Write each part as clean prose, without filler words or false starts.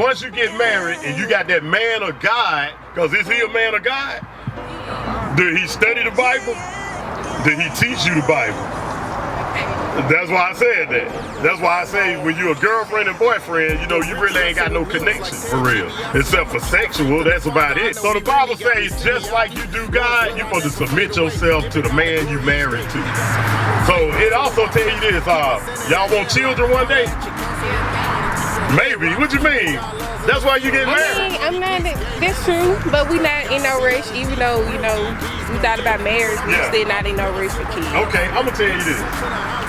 Once you get married and you got that man of God, because is he a man of God? Did he study the Bible? Did he teach you the Bible? That's why I said that. That's why I say when you're a girlfriend and boyfriend, you know, you really ain't got no connection for real. Except for sexual, that's about it. So the Bible says just like you do God, you're supposed to submit yourself to the man you married to. So it also tell you this, y'all want children one day? Maybe. What you mean? That's why you get married. I'm not, that's true, but we not in no rush, even though, you know, we thought about marriage, we still not in no rush for kids. Okay, I'm gonna tell you this.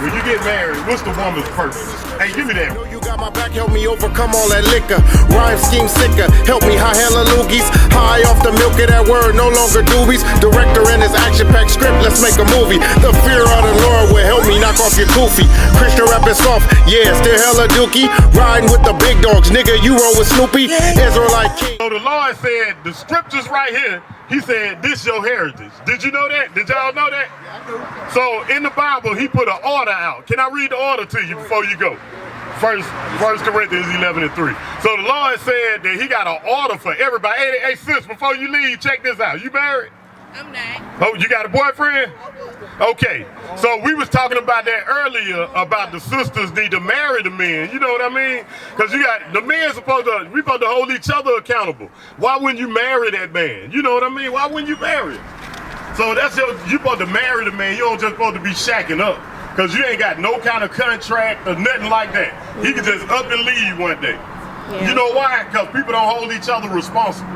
When you get married, what's the woman's purpose? Hey, give me that. You got my back, help me overcome all that liquor. Rhyme scheme sicker, help me high hella loogies. High off the milk of that word, no longer doobies. Director in his action-packed script, let's make a movie. The fear of the Lord will help me knock off your goofy. Christian rapping soft, yeah, still hella dookie. Riding with the big dogs, nigga, you roll with Snoopy. Israelite king. So the Lord said, the scriptures right here, he said, this your heritage. Did you know that? Did y'all know that? Yeah, I do. So in the Bible, he put an order out. Can I read the order to you before you go? First Corinthians 11:3. So the Lord said that he got an order for everybody. Hey, sis, before you leave, check this out. You married? I'm not. Oh, you got a boyfriend? Okay, so we was talking about that earlier, about the sisters need to marry the men, you know what I mean? Because you got, the men supposed to hold each other accountable. Why wouldn't you marry that man? You know what I mean? Why wouldn't you marry him? So that's you supposed to marry the man, you don't just supposed to be shacking up. Because you ain't got no kind of contract or nothing like that. He can just up and leave one day. Yeah. You know why? Because people don't hold each other responsible.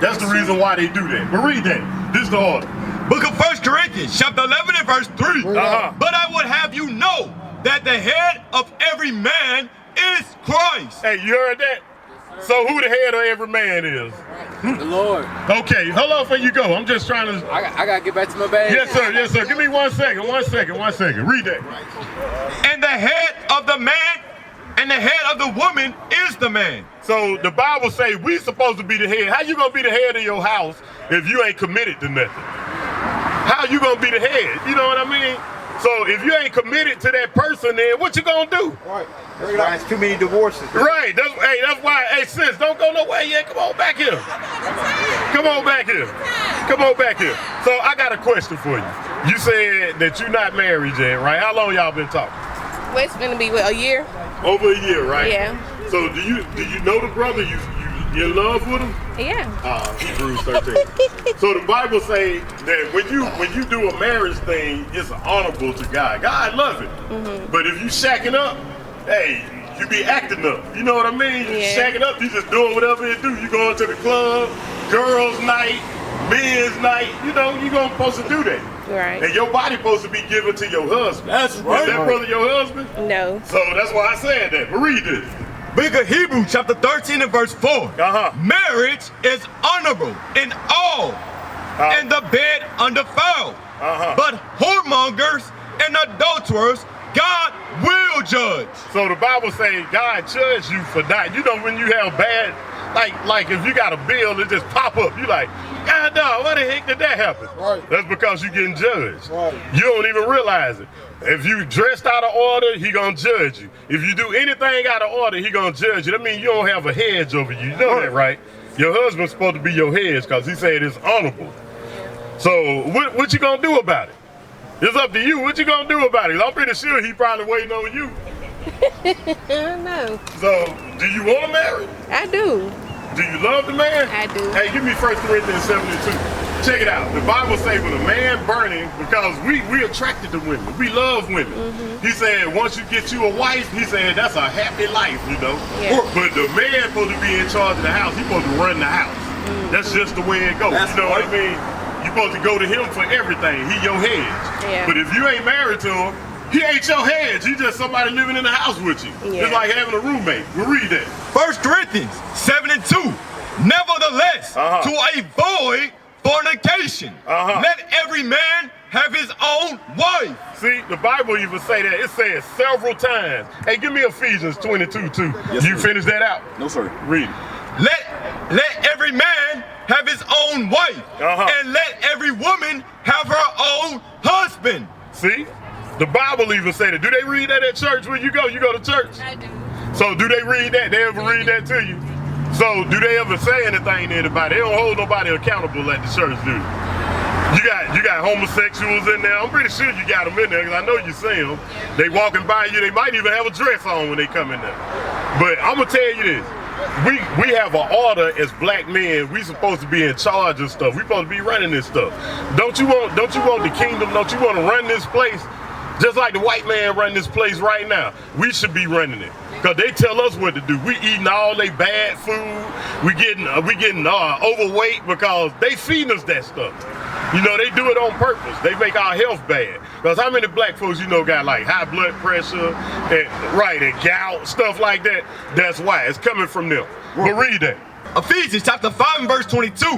That's the reason why they do that. But read that. This is the order. Book of 1 Corinthians, chapter 11 and verse 3. But I would have you know that the head of every man is Christ. Hey, you heard that? So who the head of every man is? The Lord. Okay, hold on before you go. I'm just trying to... I got to get back to my bag. Yes, sir. Yes, sir. Give me 1 second. 1 second. 1 second. Read that. And the head of the man and the head of the woman is the man. So the Bible say we supposed to be the head. How you gonna be the head of your house if you ain't committed to nothing? How you gonna be the head? You know what I mean? So if you ain't committed to that person, then what you gonna do? Right. That's too many divorces. Right. That's why. Hey, sis, don't go nowhere yet. Come on back here. Come on back here. Come on back here. So I got a question for you. You said that you're not married yet, right? How long y'all been talking? Well, it's gonna be a year. Over a year, right? Yeah. So do you know the brother? You in love with him? Yeah. Hebrews 13. So the Bible say that when you do a marriage thing, it's honorable to God. God love it. But if you shacking up, hey, you be acting up. You know what I mean? You shacking up, you just doing whatever it do. You going to the club, girls' night, men's night. You know, you gonna supposed to do that. Right. And your body supposed to be given to your husband. That's right. Is that brother your husband? No. So that's why I said that. But read this. Book of Hebrews, chapter 13 and verse 4. Marriage is honorable in all, and the bed undefiled. But whoremongers and adulterers, God will judge. So the Bible says God judge you for that. You know when you have bad, like if you got a bill, it just pop up. You like, God dog, why the heck did that happen? Right. That's because you getting judged. Right. You don't even realize it. If you dressed out of order, he gonna judge you. If you do anything out of order, he gonna judge you. That means you don't have a hedge over you. You know that, right? Your husband's supposed to be your hedge because he said it's honorable. So what you gonna do about it? It's up to you. What you gonna do about it? I'm pretty sure he probably waiting on you. No. So, do you want to marry? I do. Do you love the man? I do. Hey, give me 1 Corinthians 7:2. Check it out. The Bible says when a man burning, because we attracted to women. We love women. He said once you get you a wife, he said that's a happy life, you know. Yeah. But the man supposed to be in charge of the house. He's supposed to run the house. That's just the way it goes. That's you know right. what I mean? You're supposed to go to him for everything. He your hedge. Yeah. But if you ain't married to him, he ain't your hedge. He just somebody living in the house with you. Yeah. It's like having a roommate. We'll read that. 1 Corinthians 7 and 2. Nevertheless, to avoid fornication, let every man have his own wife. See, the Bible even say that. It says several times. Hey, give me Ephesians 22:2. Yes, you sir. finish that out? No, sir. Read it. Let every man have his own wife, and let every woman have her own husband. See? The Bible even say that. Do they read that at church when you go? You go to church? I do. So do they read that? They ever read that to you? So do they ever say anything to anybody? They don't hold nobody accountable at the church, do they? You got homosexuals in there. I'm pretty sure you got them in there because I know you see them. They walking by you. They might even have a dress on when they come in there. But I'm gonna tell you this: we have an order as black men. We supposed to be in charge of stuff. We supposed to be running this stuff. Don't you want the kingdom? Don't you want to run this place just like the white man run this place right now? We should be running it. Cause they tell us what to do. We eating all they bad food. We getting overweight because they feeding us that stuff. You know, they do it on purpose. They make our health bad. Cause how many black folks you know got like high blood pressure and gout, stuff like that? That's why it's coming from them. But read that. Ephesians chapter 5 and verse 22.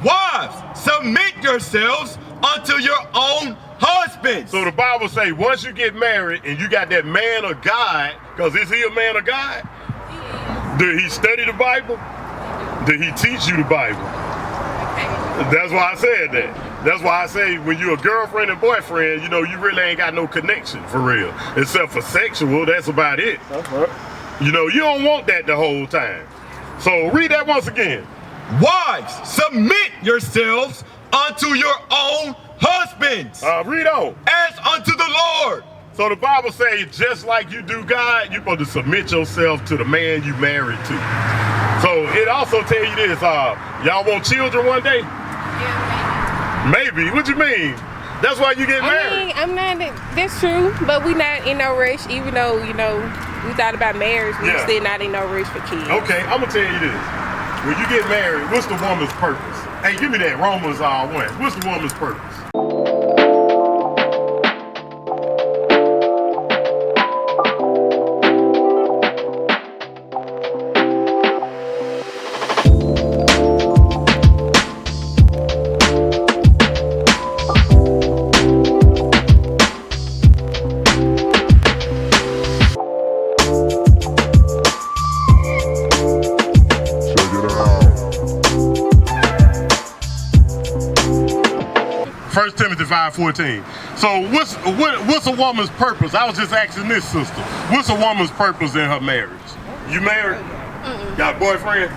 Wives, submit yourselves unto your own husbands. So the Bible say once you get married and you got that man of God, because is he a man of God? Did he study the Bible? Did he teach you the Bible? That's why I said that. That's why I say when you're a girlfriend and boyfriend, you know, you really ain't got no connection for real. Except for sexual, that's about it. You know, you don't want that the whole time. So read that once again. Wives, submit yourselves unto your own husbands. Read on. As unto the Lord. So the Bible says, just like you do God, you're supposed to submit yourself to the man you married to. So it also tell you this, y'all want children one day? Yeah, maybe. What you mean? That's why you get married. I mean, that's true, but we not in no rush, even though, you know, we thought about marriage, we still not in no rush for kids. Okay, I'm gonna tell you this. When you get married, what's the woman's purpose? Hey, give me that Romans 1. What's the woman's purpose? First Timothy 5:14. So what's a woman's purpose? I was just asking this sister. What's a woman's purpose in her marriage? You married? Got a boyfriend?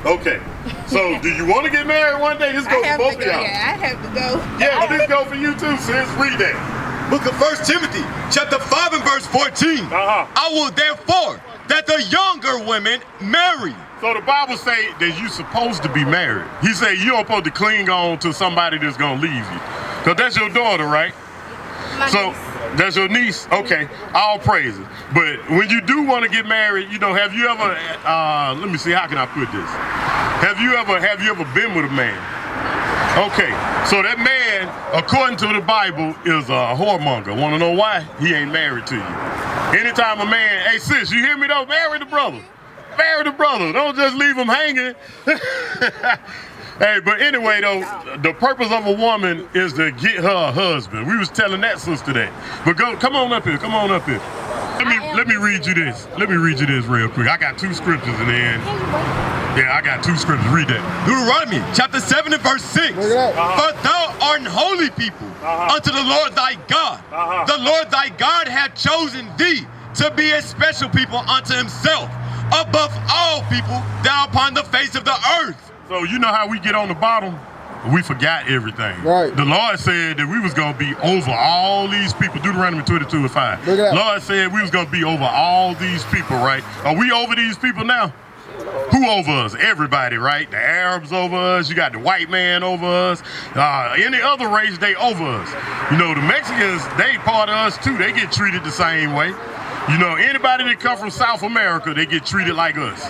Okay. So do you want to get married one day? This goes for both of y'all. Yeah, I have to go. Yeah, but this go for you too, sis. Read that. Book of 1 Timothy chapter 5 and verse 14. I will therefore that the younger women marry. So the Bible say that you supposed to be married. He said you don't supposed to cling on to somebody that's gonna leave you. Cause that's your daughter, right? So that's your niece? Okay, all praises. But when you do want to get married, you know, have you ever, let me see, how can I put this? Have you ever been with a man? Okay, so that man, according to the Bible, is a whoremonger. Wanna know why? He ain't married to you. Anytime a man, hey sis, you hear me though? Marry the brother. Marry the brother. Don't just leave him hanging. Hey, but anyway though, the purpose of a woman is to get her a husband. We was telling that sister that. But come on up here. Come on up here. Let me read you this. Let me read you this real quick. I got 2 scriptures in the end. Yeah, I got 2 scriptures. Read that. Deuteronomy chapter 7 and verse 6. For thou art an holy people unto the Lord thy God. The Lord thy God hath chosen thee to be a special people unto himself, above all people down upon the face of the earth. So you know how we get on the bottom? We forgot everything. Right. The Lord said that we was going to be over all these people. Deuteronomy 22 and 5. Lord said we was going to be over all these people, right? Are we over these people now? Who over us? Everybody, right? The Arabs over us. You got the white man over us. Any other race, they over us. You know, the Mexicans, they part of us too. They get treated the same way. You know, anybody that come from South America, they get treated like us.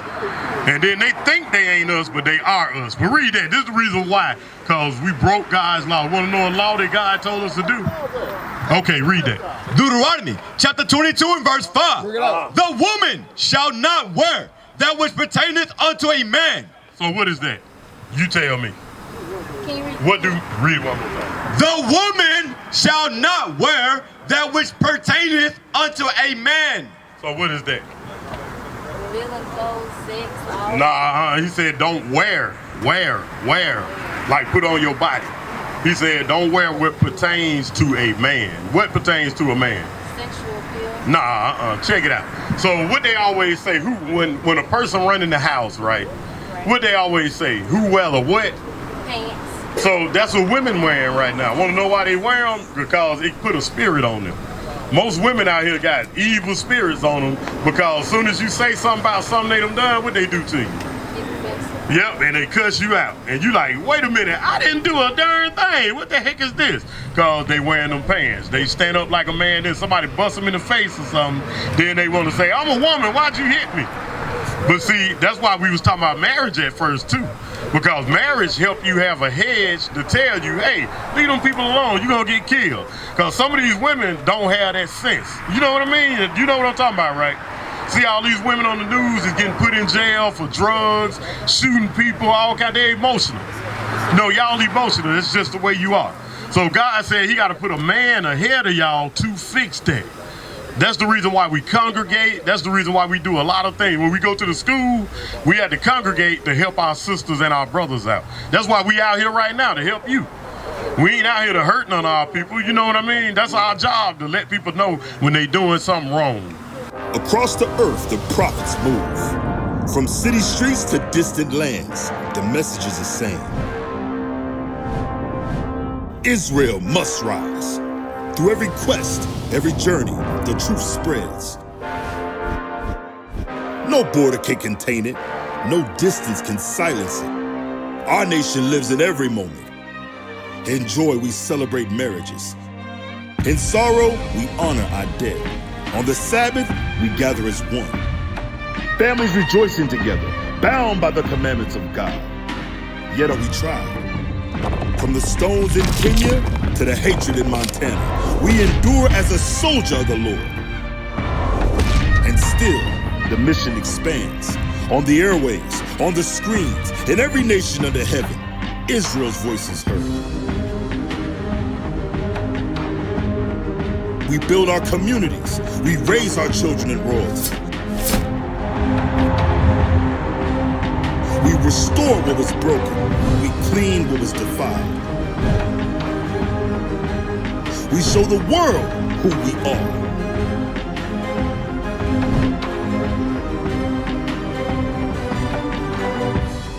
And then they think they ain't us, but they are us. But read that. This is the reason why. Because we broke God's law. Want to know a law that God told us to do? Okay, read that. Deuteronomy chapter 22 and verse 5. The woman shall not wear that which pertaineth unto a man. So what is that? You tell me. Can you read one more time? The woman shall not wear that which pertaineth unto a man. So what is that? revealing clothes, sex, all Nah, he said don't wear. Like put on your body. He said don't wear what pertains to a man. What pertains to a man? sexual appeal. Nah, check it out. So what they always say, when a person running the house, right? What they always say, who well or what? Pants. So that's what women wearing right now. Want to know why they wear them? Because it put a spirit on them. Most women out here got evil spirits on them because as soon as you say something about something they done done, what they do to you? Yep, and they cuss you out. And you like, wait a minute, I didn't do a darn thing. What the heck is this? Because they wearing them pants. They stand up like a man, then somebody bust them in the face or something. Then they want to say, I'm a woman, why'd you hit me? But see, that's why we was talking about marriage at first too. Because marriage help you have a hedge to tell you, hey, leave them people alone, you're gonna get killed. Because some of these women don't have that sense. You know what I mean? You know what I'm talking about, right? See all these women on the news is getting put in jail for drugs, shooting people, all kind. They're emotional. No, y'all emotional. It's just the way you are. So God said he got to put a man ahead of y'all to fix that. That's the reason why we congregate. That's the reason why we do a lot of things. When we go to the school, we have to congregate to help our sisters and our brothers out. That's why we out here right now, to help you. We ain't out here to hurt none of our people. You know what I mean? That's our job, to let people know when they doing something wrong. Across the earth, the prophets move. From city streets to distant lands, the message is the same. Israel must rise. Through every quest, every journey, the truth spreads. No border can contain it. No distance can silence it. Our nation lives in every moment. In joy, we celebrate marriages. In sorrow, we honor our dead. On the Sabbath, we gather as one. Families rejoicing together, bound by the commandments of God. Yet are we tried. From the stones in Kenya to the hatred in Montana, we endure as a soldier of the Lord. And still, the mission expands. On the airways, on the screens, in every nation under heaven, Israel's voice is heard. We build our communities. We raise our children in royalty. We restore what was broken. We clean what was defiled. We show the world who we are.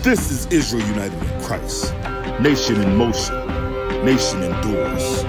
This is Israel united in Christ. Nation in motion. Nation endures.